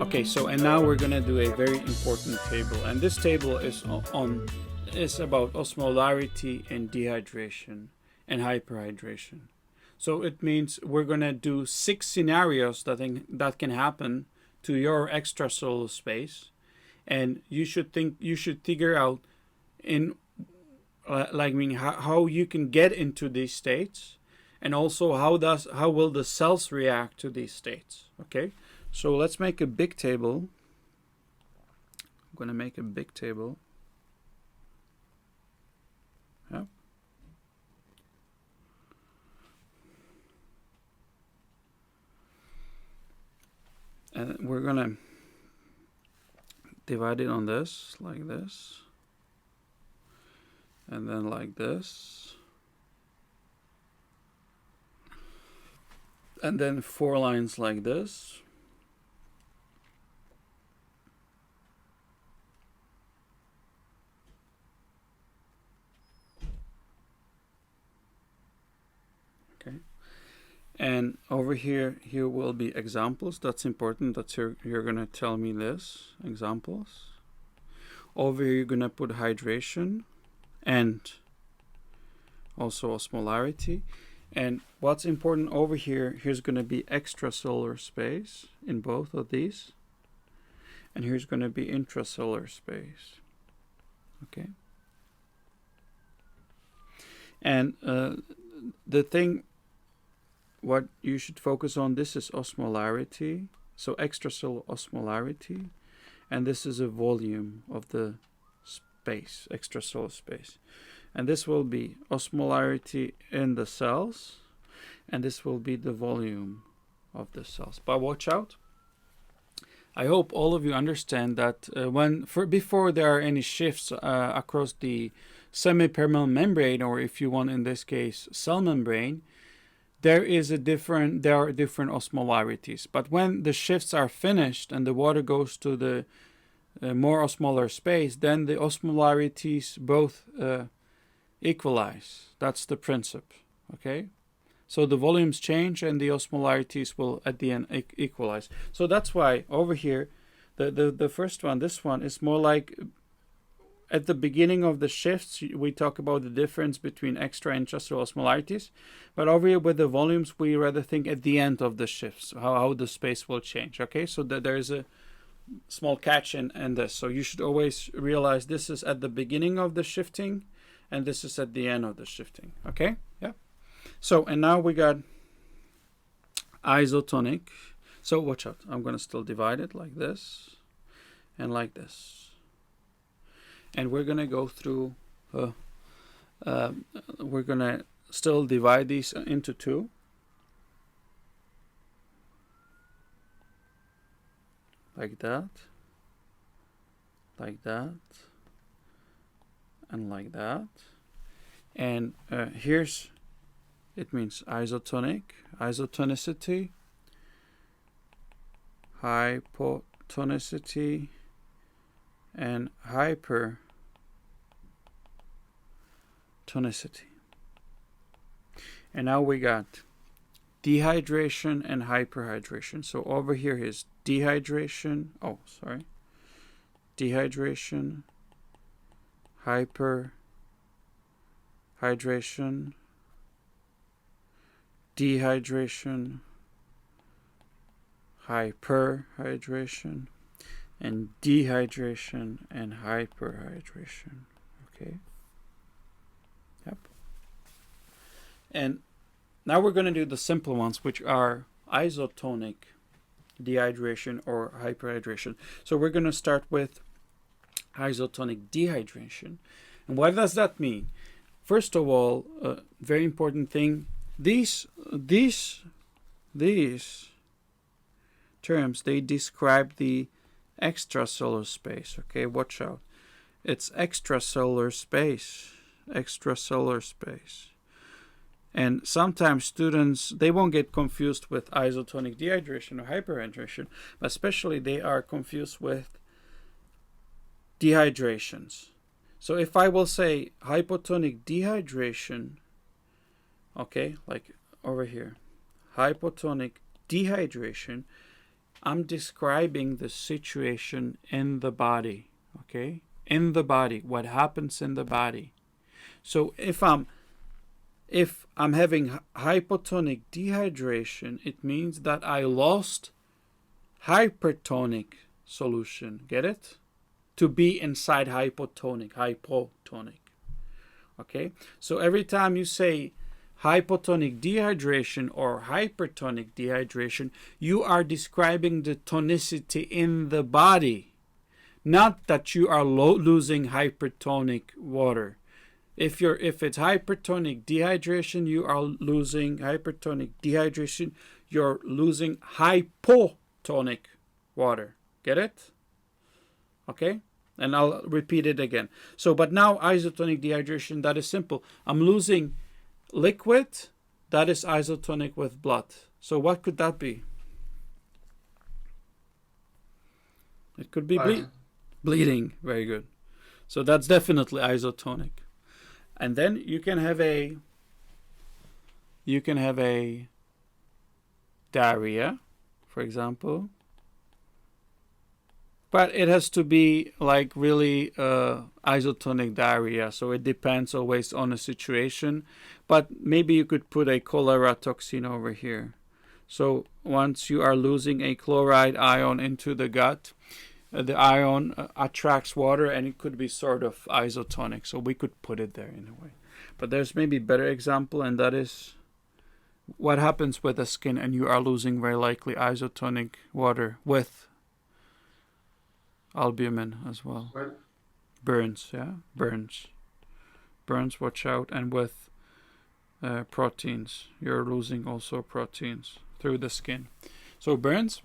Okay, so and now we're gonna do a very important table, and this table is about osmolarity and dehydration and hyperhydration. So it means we're gonna do 6 scenarios that can happen to your extracellular space, and you should figure out how you can get into these states, and also how will the cells react to these states. Okay, so let's make a big table. I'm going to make a big table. Yeah. And we're going to divide it on this, like this. And then like this. And then 4 lines like this. Okay. And over here will be examples. That's important. That's you're going to tell me this. Examples. Over here you're going to put hydration and also osmolarity. And what's important over here's going to be extracellular space in both of these. And here's going to be intracellular space. Okay. And the thing, what you should focus on, this is osmolarity. So extracellular osmolarity. And this is a volume of the space, extracellular space. And this will be osmolarity in the cells, and this will be the volume of the cells. But watch out. I hope all of you understand that before there are any shifts across the semi-permeable membrane, or if you want in this case cell membrane, there are different osmolarities. But when the shifts are finished and the water goes to the more osmolar space, then the osmolarities both equalize. That's the principle. Okay, so the volumes change and the osmolarities will at the end equalize. So that's why over here the first one, this one, is more like at the beginning of the shifts we talk about the difference between extra and intracellular osmolarities, but over here with the volumes we rather think at the end of the shifts how the space will change. Okay, so that there is a small catch in this. So you should always realize this is at the beginning of the shifting and this is at the end of the shifting. Okay, yeah. So, and now we got isotonic. So watch out, I'm going to still divide it like this and like this. And we're going to go through, we're going to still divide these into 2. Like that, and like that. And here's, it means isotonic, isotonicity, hypotonicity, and hypertonicity. And now we got dehydration and hyperhydration. So over here is dehydration, dehydration, hyperhydration, dehydration, hyperhydration, and dehydration and hyperhydration. Okay. Yep. And now we're going to do the simple ones, which are isotonic dehydration or hyperhydration. So we're going to start with isotonic dehydration. And what does that mean? First of all, very important thing, these terms, they describe the extracellular space. Okay, watch out. It's extracellular space. And sometimes students, they won't get confused with isotonic dehydration or hyperhydration, but especially they are confused with dehydrations. So if I will say hypotonic dehydration, okay, like over here, hypotonic dehydration, I'm describing the situation in the body, okay? In the body, what happens in the body. So if I'm having hypotonic dehydration, it means that I lost hypertonic solution. Get it? To be inside hypotonic. Okay? So every time you say hypotonic dehydration or hypertonic dehydration, you are describing the tonicity in the body, not that you are losing hypertonic water. If it's hypertonic dehydration, you are losing hypertonic dehydration. You're losing hypotonic water. Get it? Okay? And I'll repeat it again. So, but now isotonic dehydration, that is simple. I'm losing liquid, that is isotonic with blood. So what could that be? It could be bleeding. Very good. So that's definitely isotonic. And then you can have a diarrhea, for example. But it has to be like really isotonic diarrhea, so it depends always on the situation. But maybe you could put a cholera toxin over here. So once you are losing a chloride ion into the gut, the ion attracts water, and it could be sort of isotonic. So we could put it there in a way. But there's maybe a better example, and that is what happens with the skin, and you are losing very likely isotonic water with albumin as well. What? Burns, yeah? Burns, watch out. And with proteins, you're losing also proteins through the skin. So burns.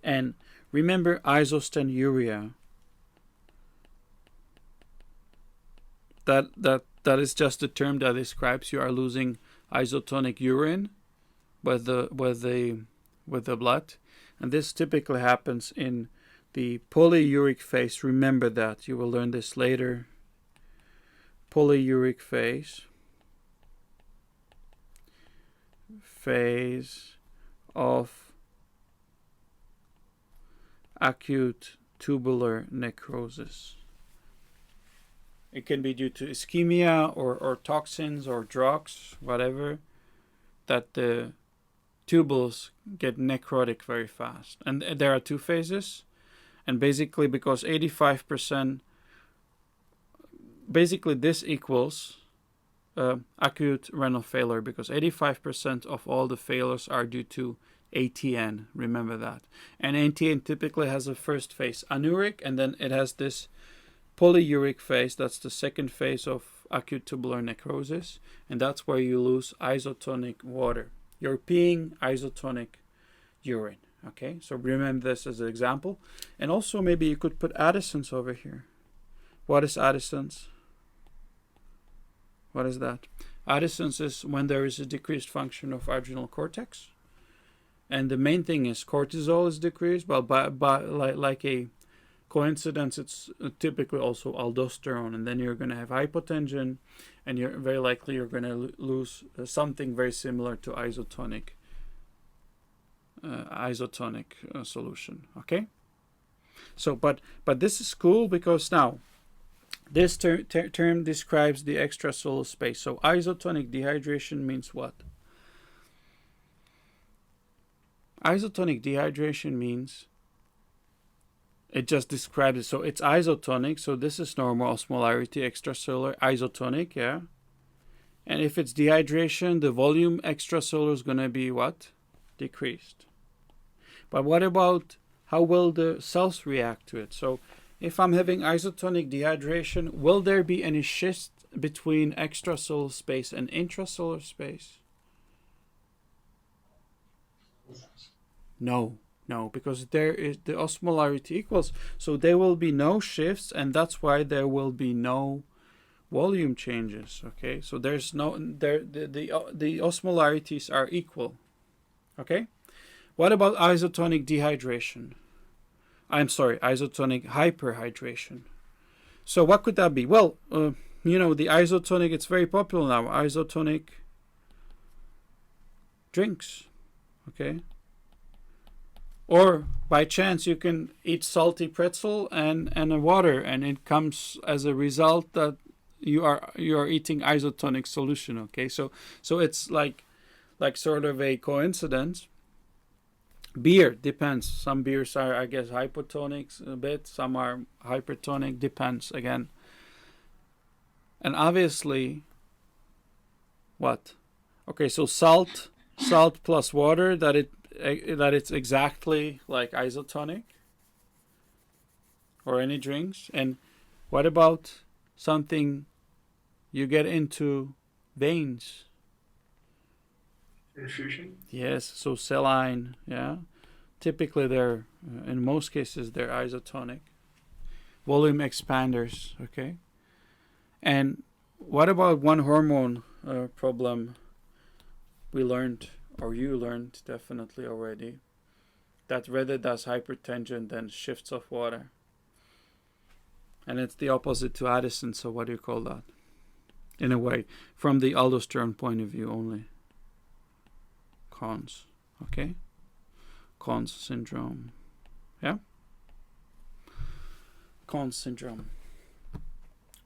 And remember izostenuria. That is just a term that describes you are losing isotonic urine with the blood. And this typically happens in the polyuric phase. Remember that. You will learn this later. Polyuric phase of acute tubular necrosis. It can be due to ischemia or toxins or drugs, whatever, that the tubules get necrotic very fast. And there are two phases. And basically, because 85%, basically this equals acute renal failure, because 85% of all the failures are due to ATN. Remember that. And ATN typically has a first phase, anuric, and then it has this polyuric phase. That's the second phase of acute tubular necrosis, and that's where you lose isotonic water. You're peeing isotonic urine. Okay, so remember this as an example. And also maybe you could put Addison's over here. What is Addison's? What is that? Addison's is when there is a decreased function of adrenal cortex. And the main thing is cortisol is decreased, but like a coincidence, it's typically also aldosterone. And then you're going to have hypotension, and you're very likely you're going to lose something very similar to isotonic solution. Okay, so but this is cool because now this term describes the extracellular space. So isotonic dehydration means what? Isotonic dehydration means it just describes it. So it's isotonic, so this is normal osmolarity, extracellular, isotonic, yeah. And if it's dehydration, the volume extracellular is going to be what? Decreased. But what about how will the cells react to it? So if I'm having isotonic dehydration, will there be any shift between extracellular space and intracellular space? No, because there is the osmolarity equals. So there will be no shifts, and that's why there will be no volume changes. Okay, so there's no the osmolarities are equal. Okay. What about isotonic dehydration? I'm sorry, isotonic hyperhydration. So what could that be? Well, the isotonic, it's very popular now. Isotonic drinks. Okay. Or by chance you can eat salty pretzel and a water, and it comes as a result that you are eating isotonic solution. Okay, so it's like sort of a coincidence. Beer depends. Some beers are, I guess, hypotonic a bit. Some are hypertonic. Depends again. And obviously, what? Okay, so salt plus water, that it's exactly like isotonic, or any drinks. And what about something you get into veins? Infusion? Yes, so saline, yeah. Typically they're, in most cases, they're isotonic. Volume expanders, okay. And what about one hormone problem we learned, or you learned definitely already, that rather does hypertension than shifts of water? And it's the opposite to Addison, so what do you call that? In a way, from the aldosterone point of view only. Cons, okay? Cons syndrome, yeah? Cons syndrome.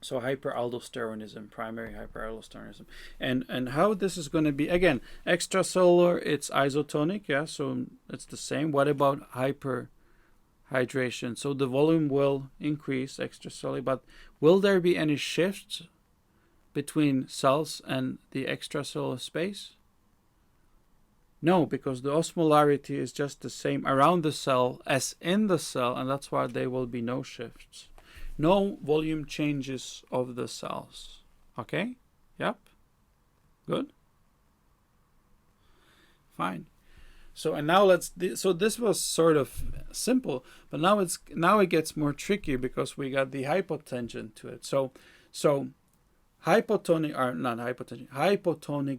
So hyperaldosteronism, primary hyperaldosteronism. And how this is going to be, again, extracellular, it's isotonic, yeah, so it's the same. What about hyperhydration? So the volume will increase extracellular, but will there be any shifts between cells and the extracellular space? No, because the osmolarity is just the same around the cell as in the cell, and that's why there will be no shifts. No volume changes of the cells. Okay? Yep. Good. Fine. So and now so this was sort of simple, but now it gets more tricky because we got the hypotension to it. So hypotonic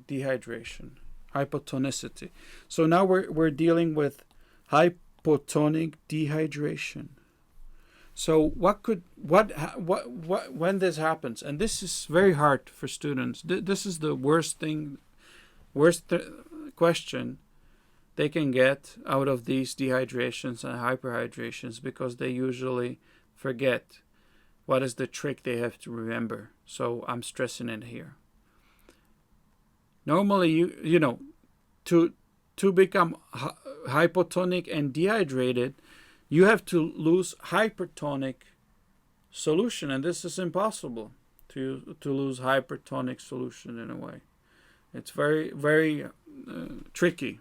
dehydration. Hypotonicity. So now we're dealing with hypotonic dehydration. So when this happens, and this is very hard for students. This is the worst question they can get out of these dehydrations and hyperhydrations, because they usually forget what is the trick they have to remember. So I'm stressing it here. Normally, you know, to become hypotonic and dehydrated, you have to lose hypertonic solution, and this is impossible to lose hypertonic solution in a way. It's very, very tricky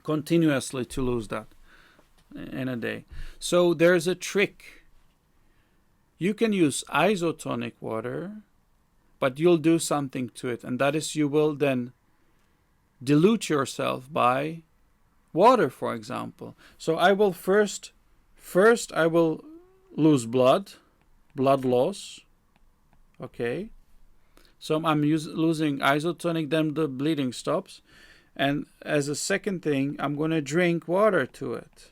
continuously to lose that in a day. So there's a trick. You can use isotonic water, but you'll do something to it, and that is you will then dilute yourself by water, for example. So I will first I will lose blood loss. Okay. So I'm losing isotonic, then the bleeding stops. And as a second thing, I'm going to drink water to it.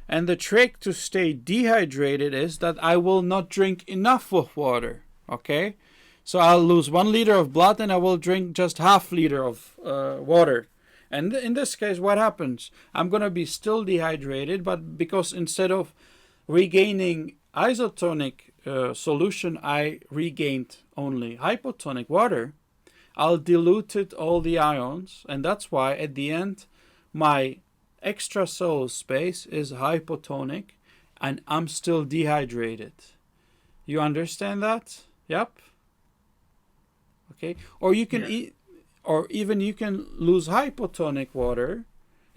And the trick to stay dehydrated is that I will not drink enough of water. Okay. So I'll lose 1 liter of blood and I will drink just half liter of water. And in this case, what happens? I'm going to be still dehydrated, but because instead of regaining isotonic solution, I regained only hypotonic water, I'll dilute all the ions, and that's why at the end my extracellular space is hypotonic and I'm still dehydrated. You understand that? Yep. Okay. Or you can eat, or even you can lose hypotonic water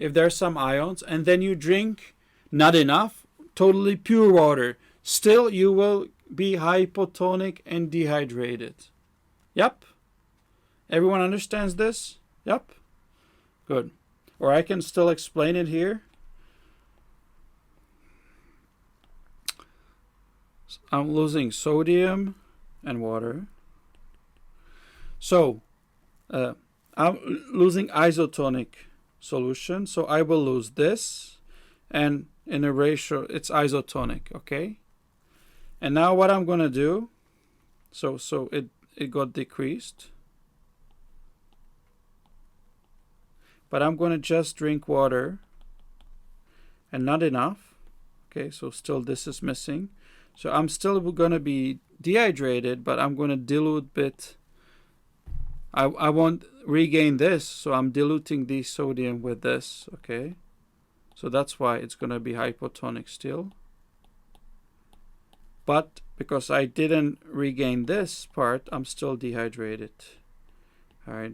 if there's some ions, and then you drink not enough, totally pure water. Still, you will be hypotonic and dehydrated. Yep. Everyone understands this? Yep. Good. Or I can still explain it here. I'm losing sodium and water. So, I'm losing isotonic solution, so I will lose this, and in a ratio, it's isotonic, okay? And now what I'm going to do, so it got decreased, but I'm going to just drink water and not enough. Okay, so still this is missing. So I'm still going to be dehydrated, but I'm going to dilute bit. I won't regain this, so I'm diluting the sodium with this. Okay, so that's why it's going to be hypotonic still. But because I didn't regain this part, I'm still dehydrated. I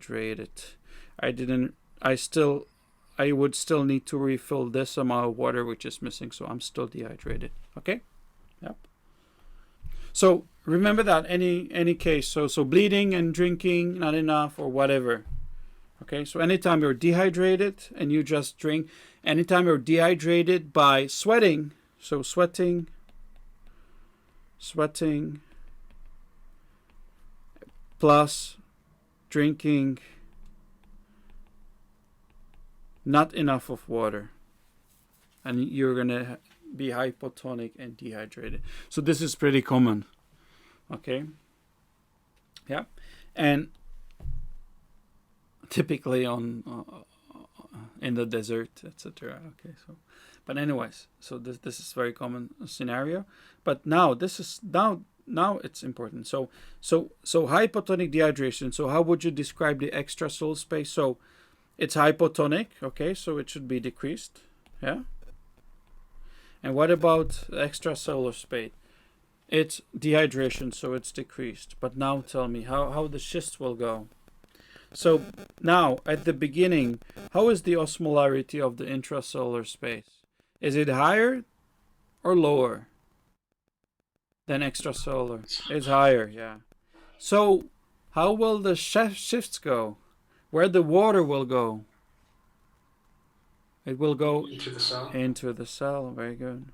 would still need to refill this amount of water which is missing, so I'm still dehydrated. Okay? Yep. So remember that any case. So bleeding and drinking not enough or whatever. Okay? So anytime you're dehydrated and you just drink, anytime you're dehydrated by sweating, so sweating plus drinking not enough of water, and you're gonna be hypotonic and dehydrated. So this is pretty common. Okay, yeah, and typically on in the desert, etc. Okay, so but anyways, so this is very common scenario. But now this is now it's important. So hypotonic dehydration. So how would you describe the extracellular space? So it's hypotonic, okay, so it should be decreased, yeah. And what about extracellular space? It's dehydration, so it's decreased. But now tell me how the shifts will go. So now at the beginning, how is the osmolarity of the intracellular space? Is it higher or lower than extracellular? It's higher, yeah. So how will the shifts go? Where the water will go? It will go into the cell. Into the cell. Very good.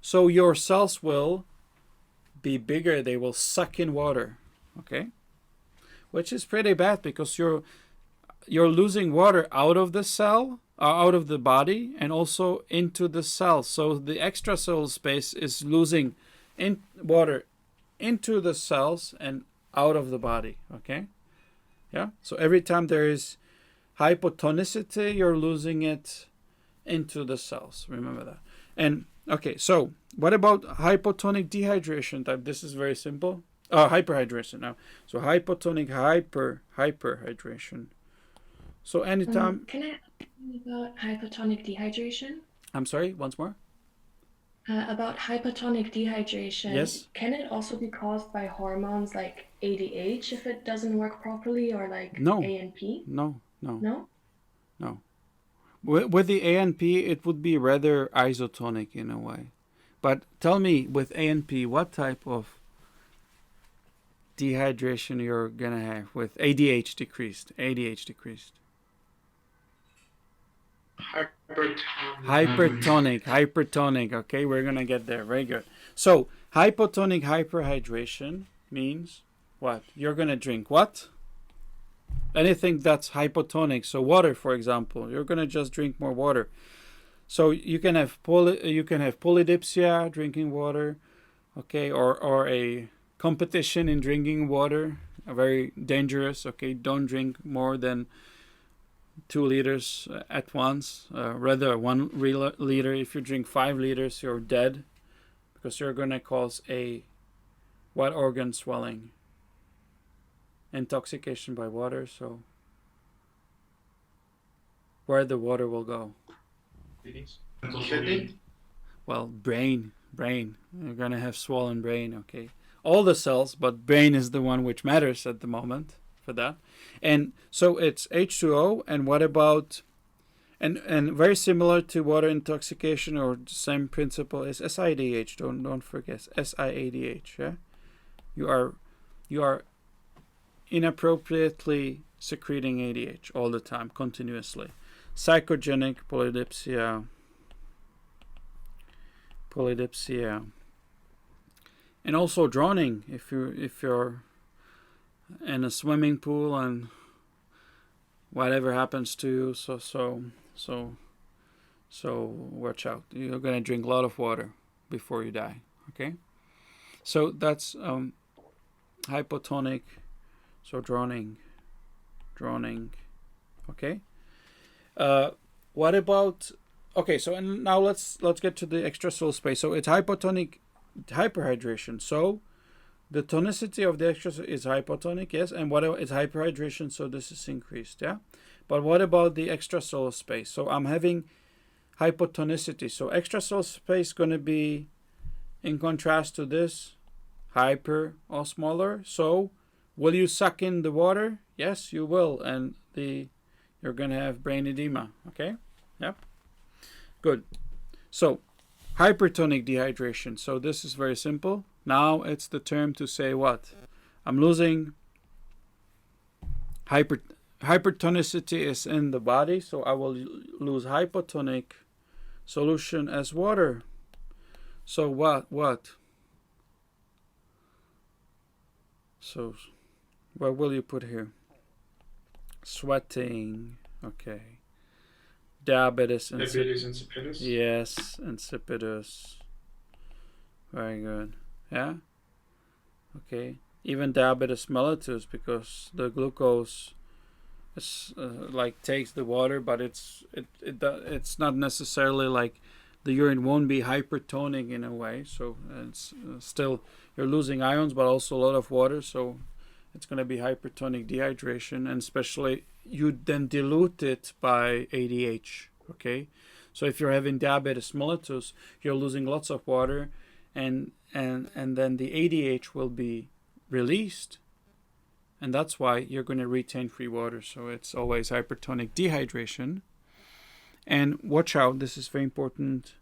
So your cells will be bigger. They will suck in water. Okay, which is pretty bad because you're losing water out of the cell, out of the body, and also into the cell. So the extracellular space is losing water into the cells and out of the body. Okay. Yeah. So every time there is hypotonicity, you're losing it into the cells. Remember that. And okay, so what about hypotonic dehydration type? This is very simple. Hyperhydration now. So hypotonic hyperhydration. So anytime. Can I ask you about hypotonic dehydration? I'm sorry. Once more. About hypotonic dehydration. Yes. Can it also be caused by hormones like ADH if it doesn't work properly, or like No. ANP? No. No? With the ANP, it would be rather isotonic in a way. But tell me, with ANP, what type of dehydration you're gonna have with ADH decreased? Hypertonic. Okay, we're gonna get there. Very good. So hypotonic hyperhydration means what? You're gonna drink what? Anything that's hypotonic. So water, for example, you're gonna just drink more water. So you can have polydipsia, drinking water, okay, or a competition in drinking water, very dangerous. Okay, don't drink more than 2 liters at once, rather 1 liter. If you drink 5 liters, you're dead, because you're gonna cause a what organ swelling? Intoxication by water. So where the water will go? Kidney? Well, brain. You're gonna have swollen brain. Okay, all the cells, but brain is the one which matters at the moment for that. And so it's H2O. And what about and very similar to water intoxication, or the same principle, is SIADH. Don't forget SIADH. Yeah, you are inappropriately secreting ADH all the time, continuously. Psychogenic polydipsia, and also drowning. If you're in a swimming pool and whatever happens to you, so watch out. You're gonna drink a lot of water before you die. Okay, so that's hypotonic. So drowning. Okay. What about okay, so and now let's get to the extracellular space. So it's hypotonic hyperhydration. So the tonicity of the extracellular is hypotonic, yes, and whatever it's hyperhydration, so this is increased, yeah. But what about the extracellular space? So I'm having hypotonicity. So extracellular space is going to be, in contrast to this, hyperosmolar. So will you suck in the water? Yes, you will, and you're going to have brain edema. Okay, yep, good. So hypertonic dehydration. So this is very simple. Now it's the term to say what? I'm losing hypertonicity is in the body, so I will lose hypotonic solution as water. So what? So what will you put here? Sweating, okay. Diabetes insipidus. Yes, insipidus. Very good. Yeah. Okay. Even diabetes mellitus, because the glucose is like takes the water, but it's not necessarily like the urine won't be hypertonic in a way. So it's still you're losing ions, but also a lot of water. So it's going to be hypertonic dehydration, and especially you then dilute it by ADH. Okay, so if you're having diabetes mellitus, you're losing lots of water, and then the ADH will be released, and that's why you're going to retain free water. So it's always hypertonic dehydration. And watch out, this is very important,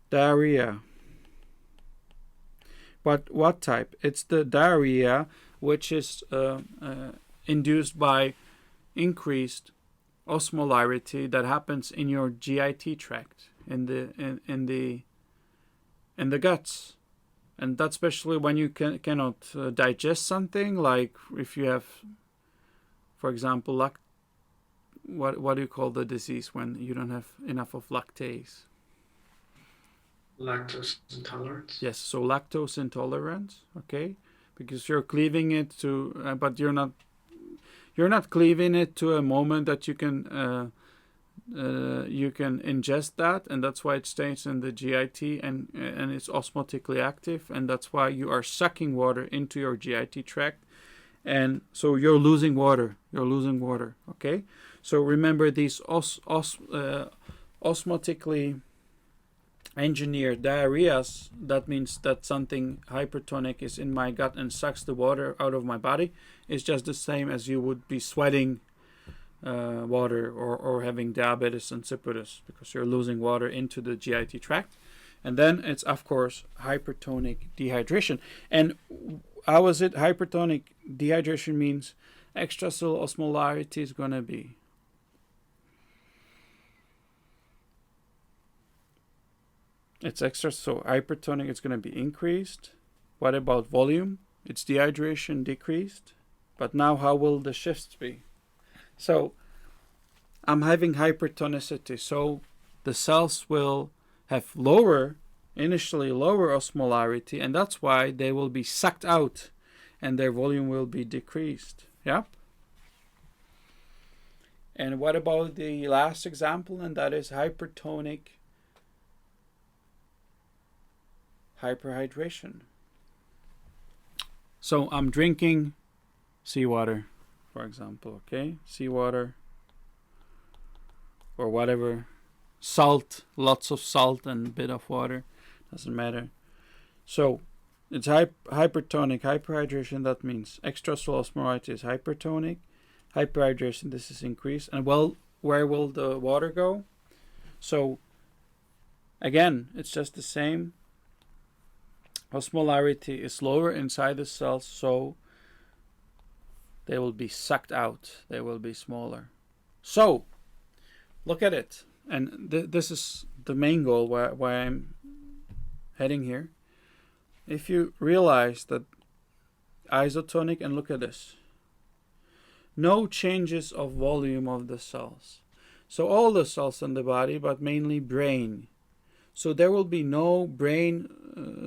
diarrhea. But what type? It's the diarrhea which is induced by increased osmolarity that happens in your GIT tract, in the guts. And that's especially when you cannot digest something, like if you have, for example, what do you call the disease when you don't have enough of lactase? Lactose intolerance. Yes, so lactose intolerance, okay, because you're cleaving it to, but you're not cleaving it to a moment that you can ingest that, and that's why it stays in the GIT and it's osmotically active, and that's why you are sucking water into your GIT tract, and so you're losing water. Okay, so remember these osmotically engineered diarrheas. That means that something hypertonic is in my gut and sucks the water out of my body. It's just the same as you would be sweating water or having diabetes insipidus, because you're losing water into the GIT tract. And then it's, of course, hypertonic dehydration. And how is it? Hypertonic dehydration means extracellular osmolarity is going to be it's extra, so hypertonic is going to be increased. What about volume? It's dehydration decreased. But now how will the shifts be? So I'm having hypertonicity, so the cells will have initially lower osmolarity, and that's why they will be sucked out and their volume will be decreased. Yeah. And what about the last example? And that is hypertonic hyperhydration. So I'm drinking seawater, for example, okay? Seawater or whatever. Salt, lots of salt and a bit of water, doesn't matter. So it's hypertonic hyperhydration. That means extracellular osmolarity is hypertonic. Hyperhydration, this is increased. And well, where will the water go? So again, it's just the same. Osmolarity is lower inside the cells, so they will be sucked out. They will be smaller. So look at it. And this is the main goal why I'm heading here. If you realize that isotonic, and look at this, no changes of volume of the cells. So all the cells in the body, but mainly brain. So there will be no brain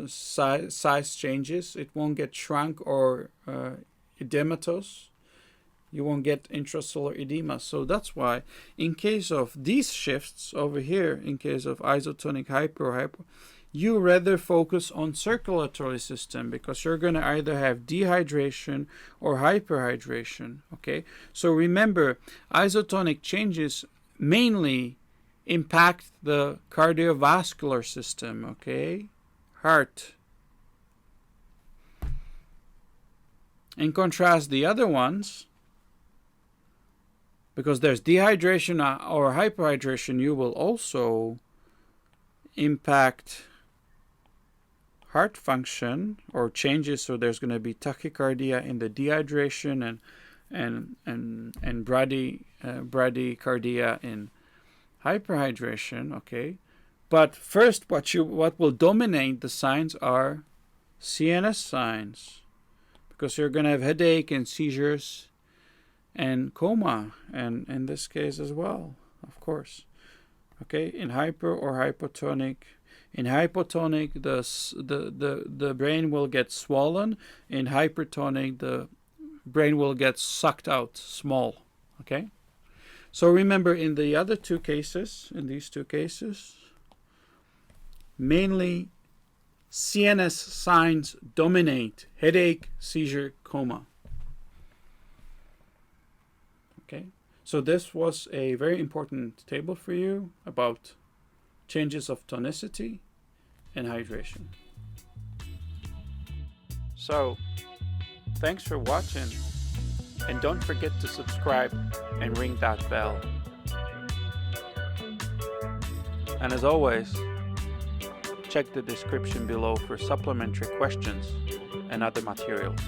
size changes. It won't get shrunk or edematous. You won't get intracellular edema. So that's why in case of these shifts over here, in case of isotonic hyper, you rather focus on circulatory system, because you're going to either have dehydration or hyperhydration. Okay, so remember, isotonic changes mainly impact the cardiovascular system. Okay, heart. In contrast, the other ones, because there's dehydration or hyperhydration, you will also impact heart function or changes. So there's going to be tachycardia in the dehydration and bradycardia in hyperhydration. Okay, but first, what will dominate the signs are CNS signs, because you're going to have headache and seizures and coma, and in this case as well, of course. Okay, in hyper or hypotonic. In hypotonic, the brain will get swollen. In hypertonic, the brain will get sucked out, small. Okay? So remember, in the other two cases, in these two cases, mainly CNS signs dominate: headache, seizure, coma. Okay? So this was a very important table for you about changes of tonicity and hydration. So, thanks for watching, and don't forget to subscribe and ring that bell. And as always, check the description below for supplementary questions and other materials.